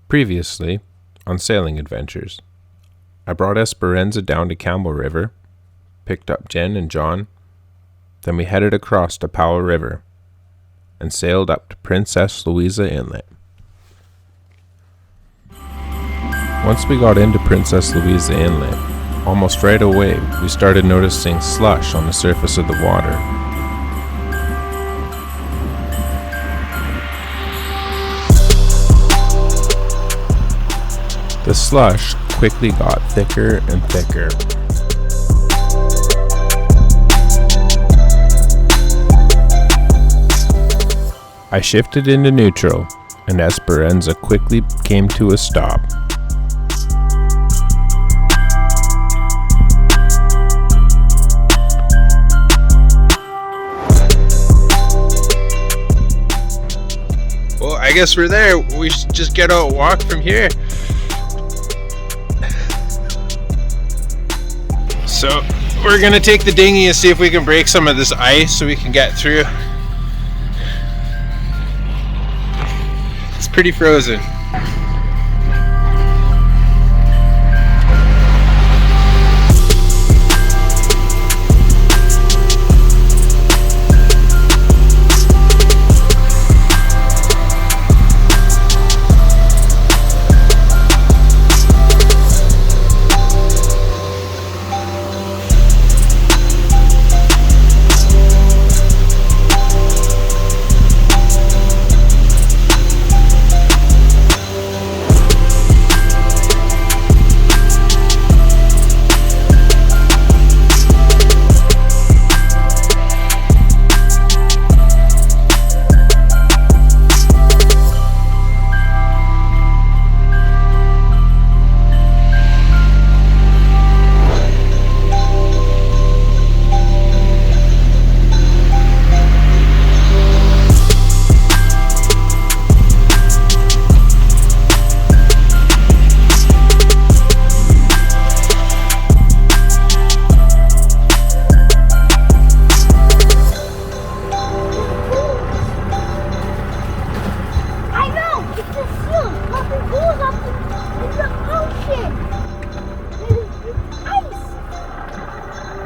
Previously, on sailing adventures, I brought Esperanza down to Campbell River, picked up Jen and John, then we headed across to Powell River, and sailed up to Princess Louisa Inlet. Once we got into Princess Louisa Inlet, almost right away we started noticing slush on the surface of the water. The slush quickly got thicker and thicker. I shifted into neutral, and Esperanza quickly came to a stop. Well, I guess we're there. We should just get out and walk from here. So we're gonna take the dinghy and see if we can break some of this ice so we can get through. It's pretty frozen.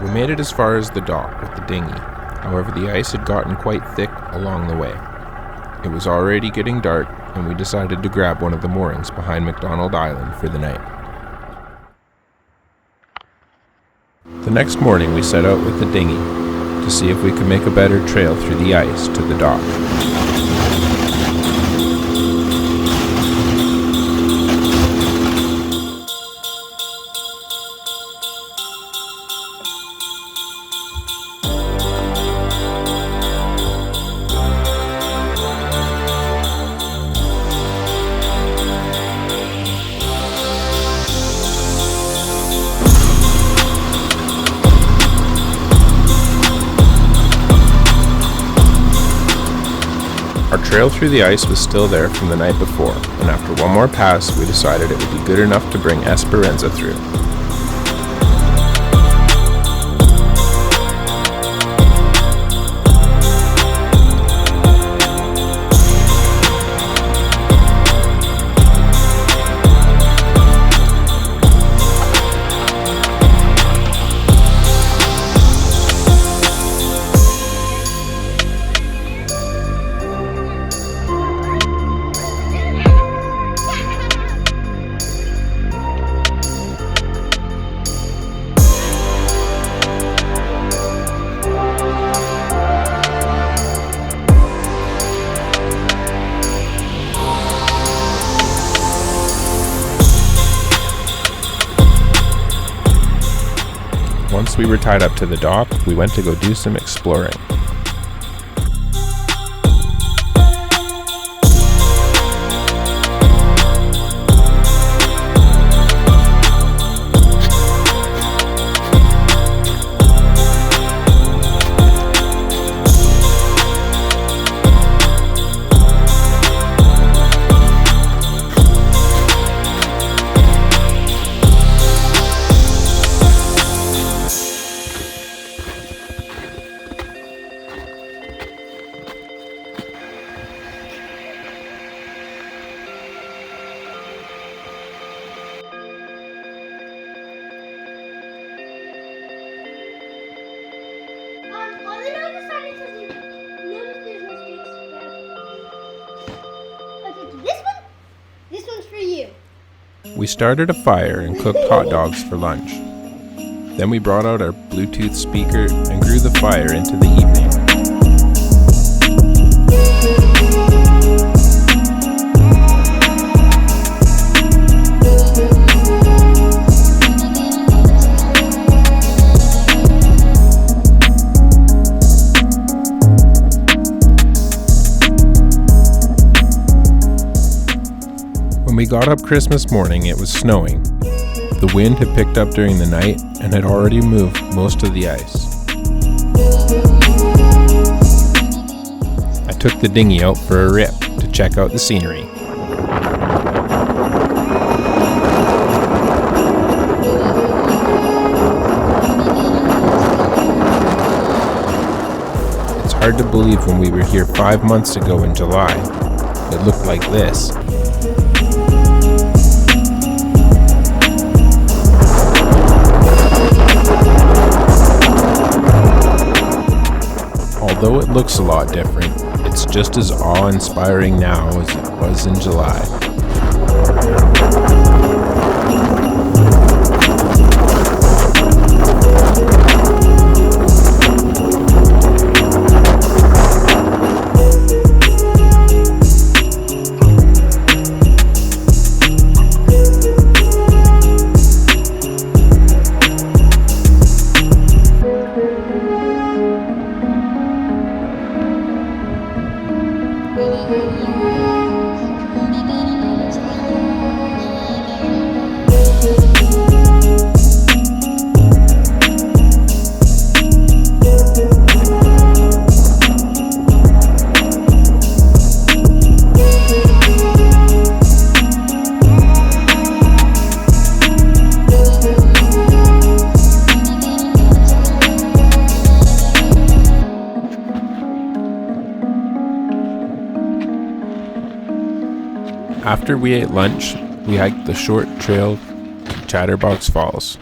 We made it as far as the dock with the dinghy. However, the ice had gotten quite thick along the way. It was already getting dark, and we decided to grab one of the moorings behind McDonald Island for the night. The next morning, we set out with the dinghy to see if we could make a better trail through the ice to the dock. Our trail through the ice was still there from the night before, and after one more pass, we decided it would be good enough to bring Esperanza through. Once we were tied up to the dock, we went to go do some exploring. We started a fire and cooked hot dogs for lunch. Then we brought out our Bluetooth speaker and grew the fire into the evening. When we got up Christmas morning, it was snowing. The wind had picked up during the night and had already moved most of the ice. I took the dinghy out for a rip to check out the scenery. It's hard to believe when we were here 5 months ago in July, it looked like this. Although it looks a lot different, it's just as awe-inspiring now as it was in July. After we ate lunch, we hiked the short trail to Chatterbox Falls.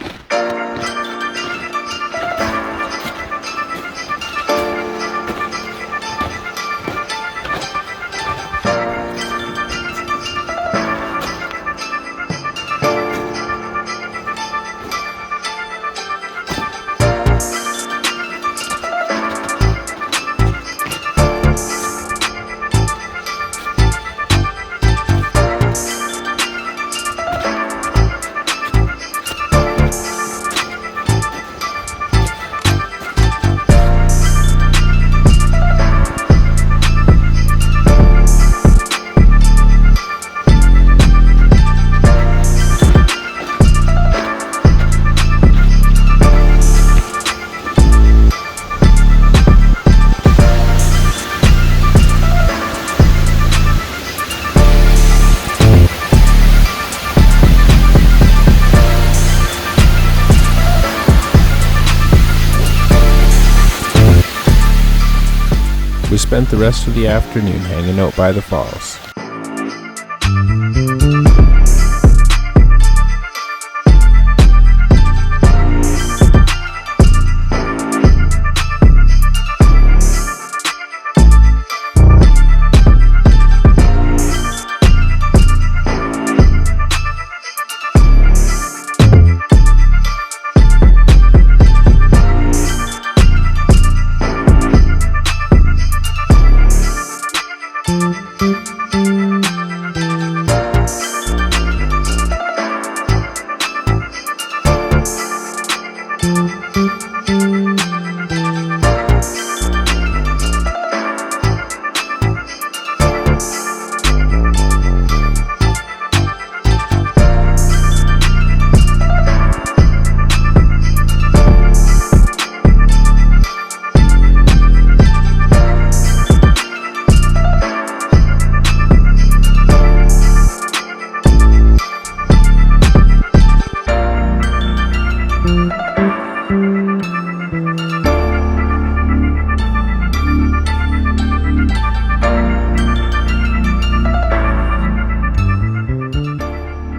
We spent the rest of the afternoon hanging out by the falls.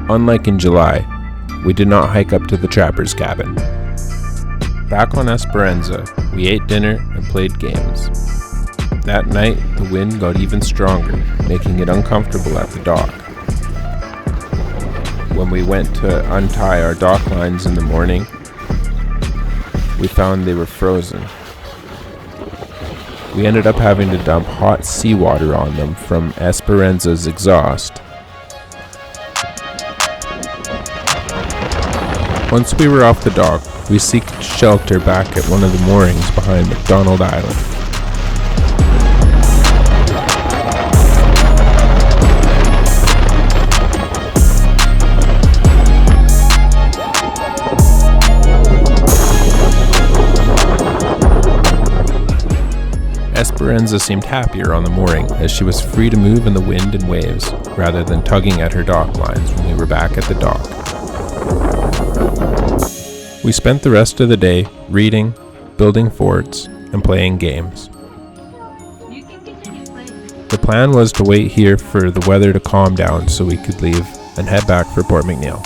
Unlike in July, we did not hike up to the trapper's cabin. Back on Esperanza, we ate dinner and played games. That night, the wind got even stronger, making it uncomfortable at the dock. When we went to untie our dock lines in the morning, we found they were frozen. We ended up having to dump hot seawater on them from Esperanza's exhaust. Once we were off the dock, we seeked shelter back at one of the moorings behind McDonald Island. Esperanza seemed happier on the mooring as she was free to move in the wind and waves rather than tugging at her dock lines when we were back at the dock. We spent the rest of the day reading, building forts, and playing games. The plan was to wait here for the weather to calm down so we could leave and head back for Port McNeill.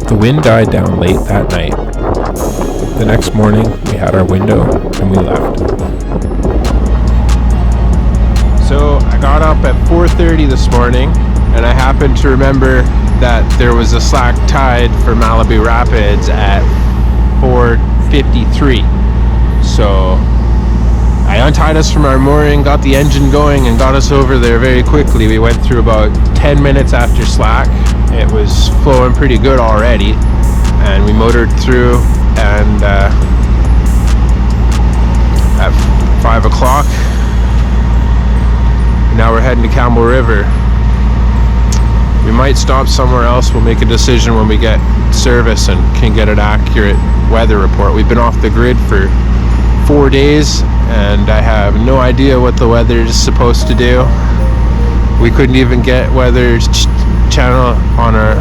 The wind died down late that night. The next morning, we had our window and we left. So I got up at 4:30 this morning, and I happened to remember that there was a slack tide for Malibu Rapids at 4:53. So I untied us from our mooring, got the engine going, and got us over there very quickly. We went through about 10 minutes after slack. It was flowing pretty good already, and we motored through, and at 5 o'clock, now we're heading to Campbell River. We might stop somewhere else. We'll make a decision when we get service and can get an accurate weather report. We've been off the grid for 4 days, and I have no idea what the weather is supposed to do. We couldn't even get weather channel on our,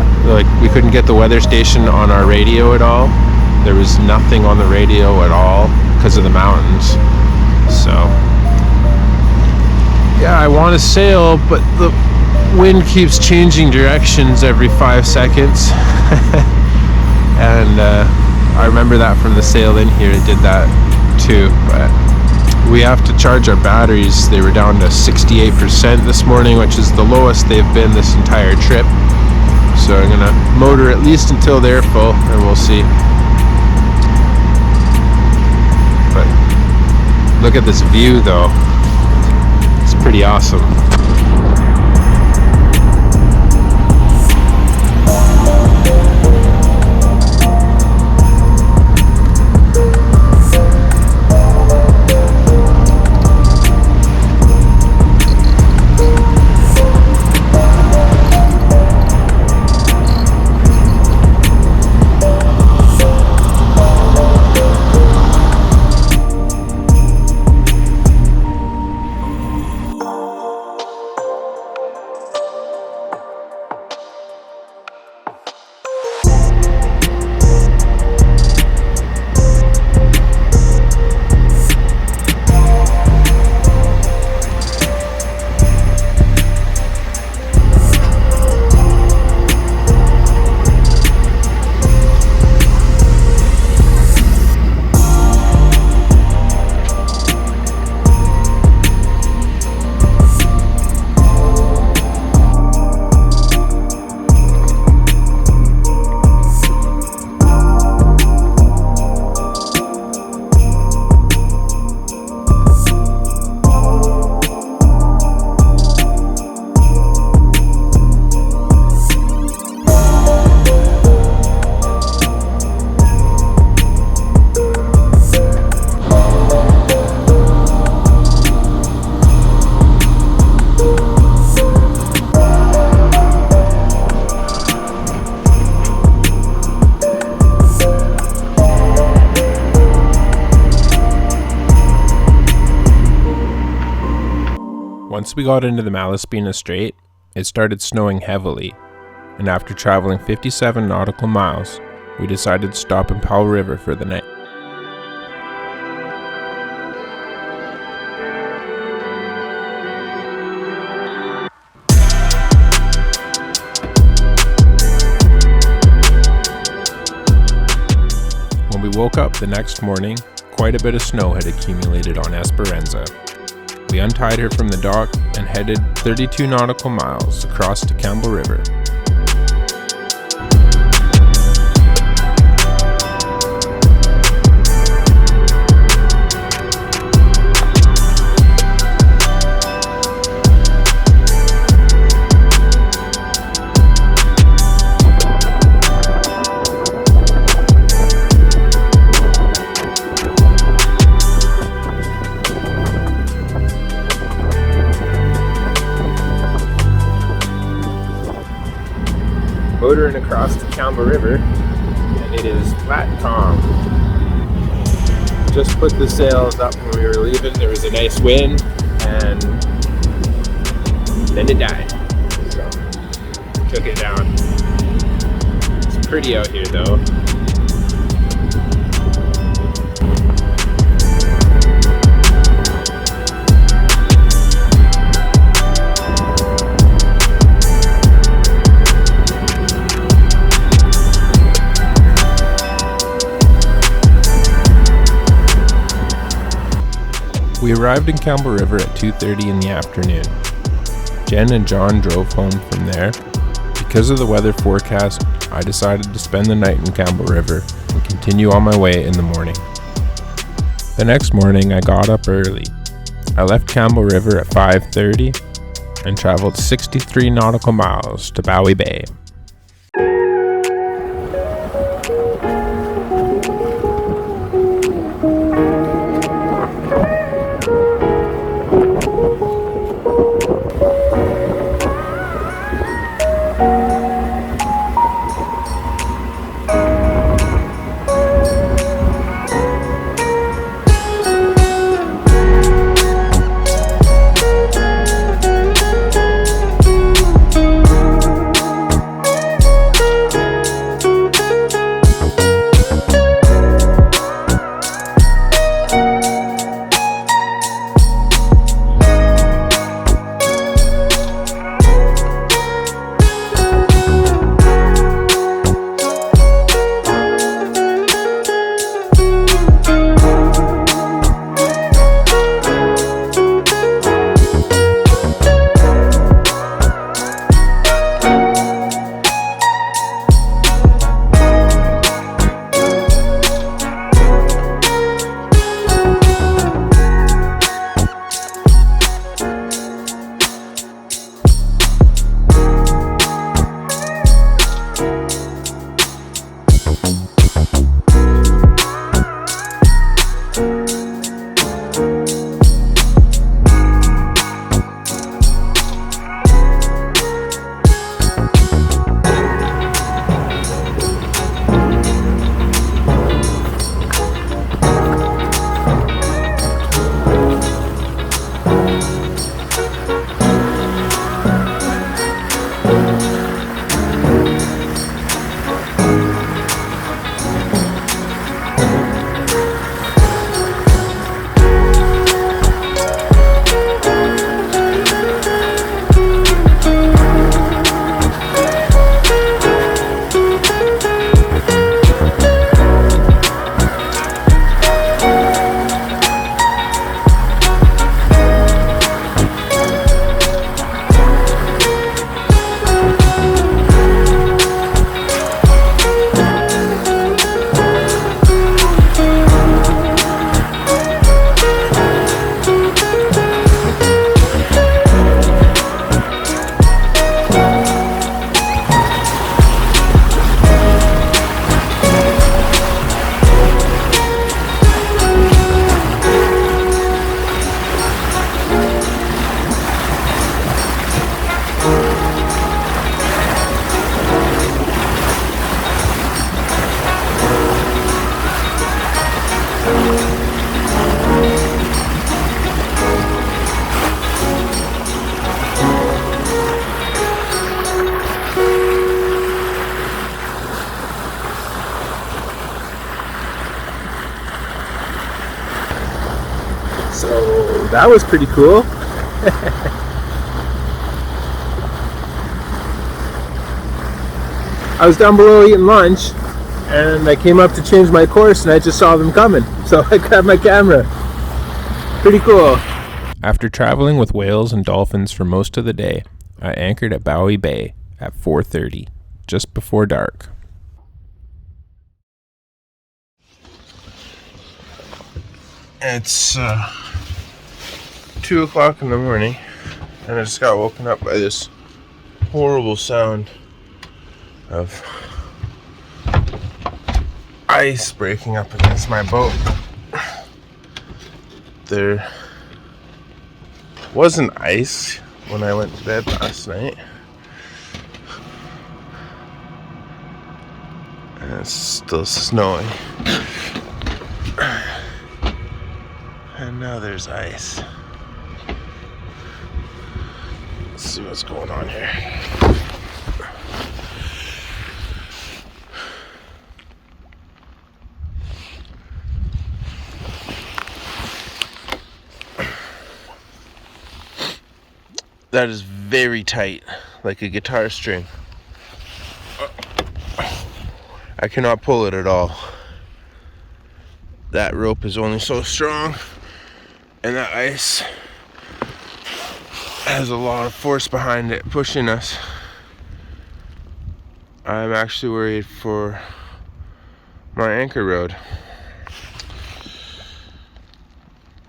we couldn't get the weather station on our radio at all. There was nothing on the radio at all because of the mountains. So yeah, I want to sail, but the wind keeps changing directions every 5 seconds. And I remember that from the sail in here, it did that too. But we have to charge our batteries. They were down to 68% this morning, which is the lowest they've been this entire trip. So I'm gonna motor at least until they're full, and we'll see. But look at this view though. It's pretty awesome. Once we got into the Malaspina Strait, it started snowing heavily, and after traveling 57 nautical miles, we decided to stop in Powell River for the night. we woke up the next morning, quite a bit of snow had accumulated on Esperanza. We untied her from the dock and headed 32 nautical miles across to Campbell River. Motoring across the Campbell River, and it is flat calm. Just put the sails up when we were leaving. There was a nice wind, and then it died. So took it down. It's pretty out here, though. We arrived in Campbell River at 2:30 in the afternoon. Jen and John drove home from there. Because of the weather forecast, I decided to spend the night in Campbell River and continue on my way in the morning. The next morning, I got up early. I left Campbell River at 5:30 and traveled 63 nautical miles to Bowie Bay. So that was pretty cool. I was down below eating lunch, and I came up to change my course and I just saw them coming. So I grabbed my camera. Pretty cool. After traveling with whales and dolphins for most of the day, I anchored at Bowie Bay at 4:30, just before dark. It's 2 o'clock in the morning, and I just got woken up by this horrible sound of ice breaking up against my boat. There wasn't ice when I went to bed last night, and it's still snowing, and now there's ice. Let's see what's going on here. That is very tight, like a guitar string. I cannot pull it at all. That rope is only so strong, and that ice has a lot of force behind it pushing us. I'm actually worried for my anchor rod.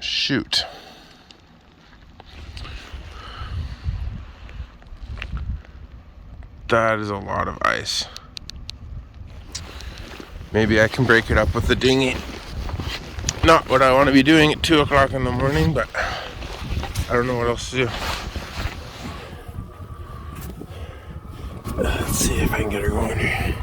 Shoot. That is a lot of ice. Maybe I can break it up with the dinghy. Not what I want to be doing at 2 o'clock in the morning, but I don't know what else to do. Let's see if I can get her going here.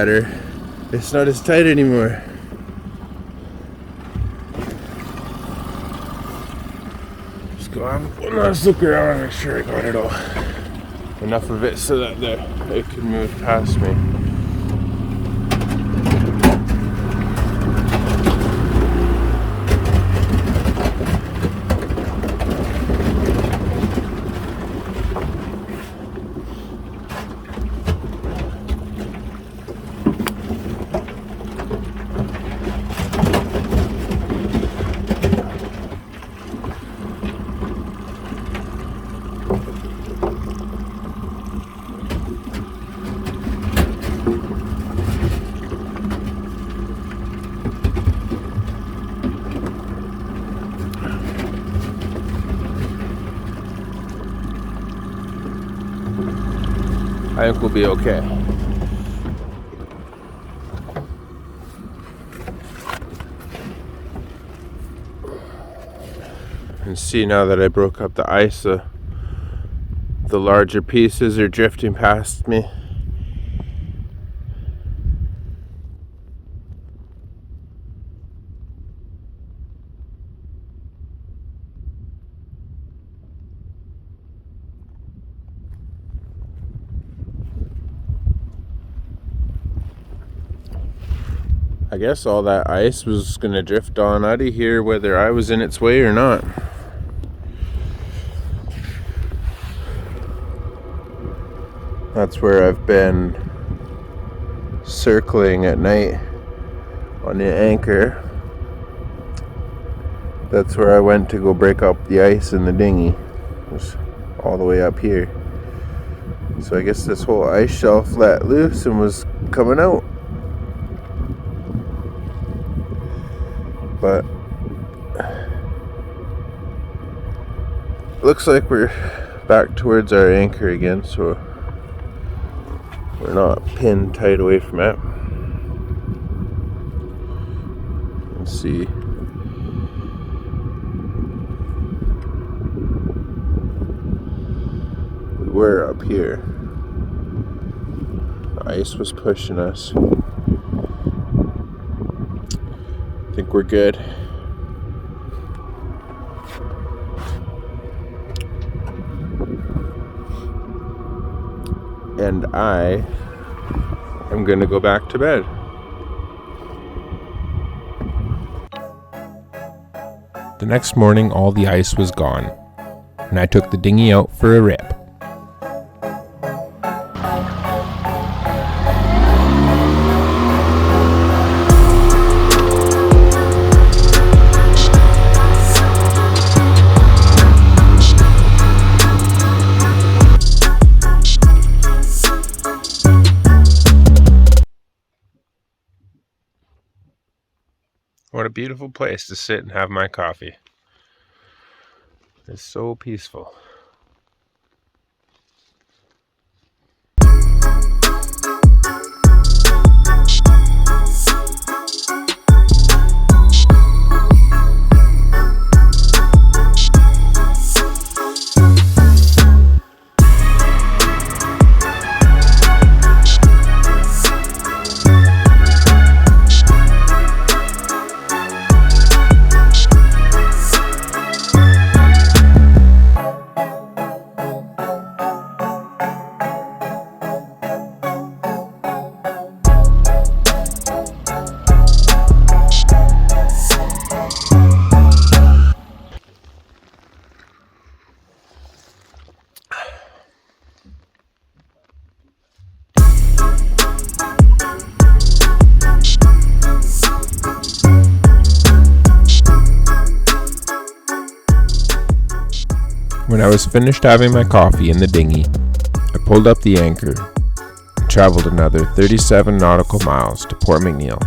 better. It's not as tight anymore. Just go have one last look around and make sure I got it all. Enough of it so that it can move past me. I think we'll be okay. And see, now that I broke up the ice, the larger pieces are drifting past me. I guess all that ice was gonna drift on out of here whether I was in its way or not. That's where I've been circling at night on the anchor. That's where I went to go break up the ice in the dinghy. It was all the way up here. So I guess this whole ice shelf let loose and was coming out. But looks like we're back towards our anchor again, so we're not pinned tight away from it. Let's see. We were up here. The ice was pushing us. I think we're good. And I am going to go back to bed. The next morning, all the ice was gone, and I took the dinghy out for a rip. What a beautiful place to sit and have my coffee. It's so peaceful. When I was finished having my coffee in the dinghy, I pulled up the anchor and traveled another 37 nautical miles to Port McNeill.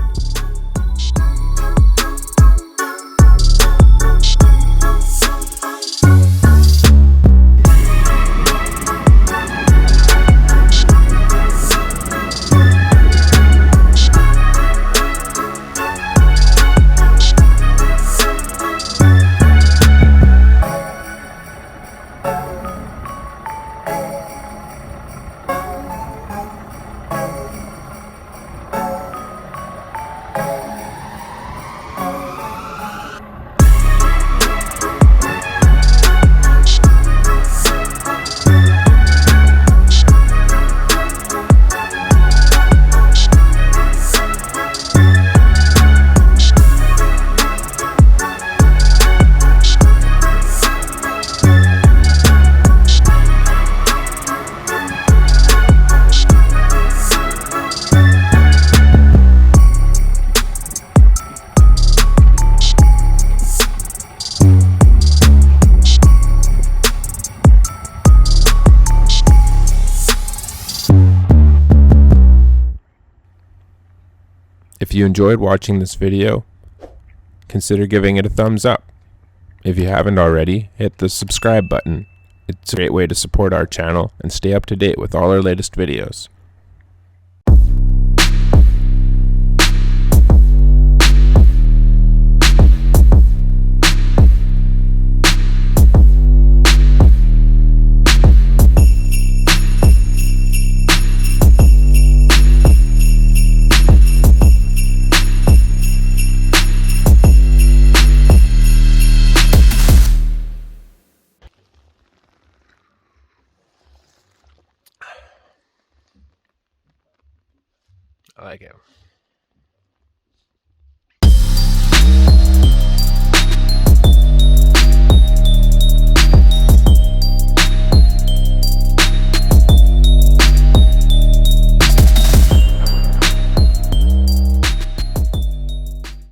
If you enjoyed watching this video, consider giving it a thumbs up. If you haven't already, hit the subscribe button. It's a great way to support our channel and stay up to date with all our latest videos. I like it.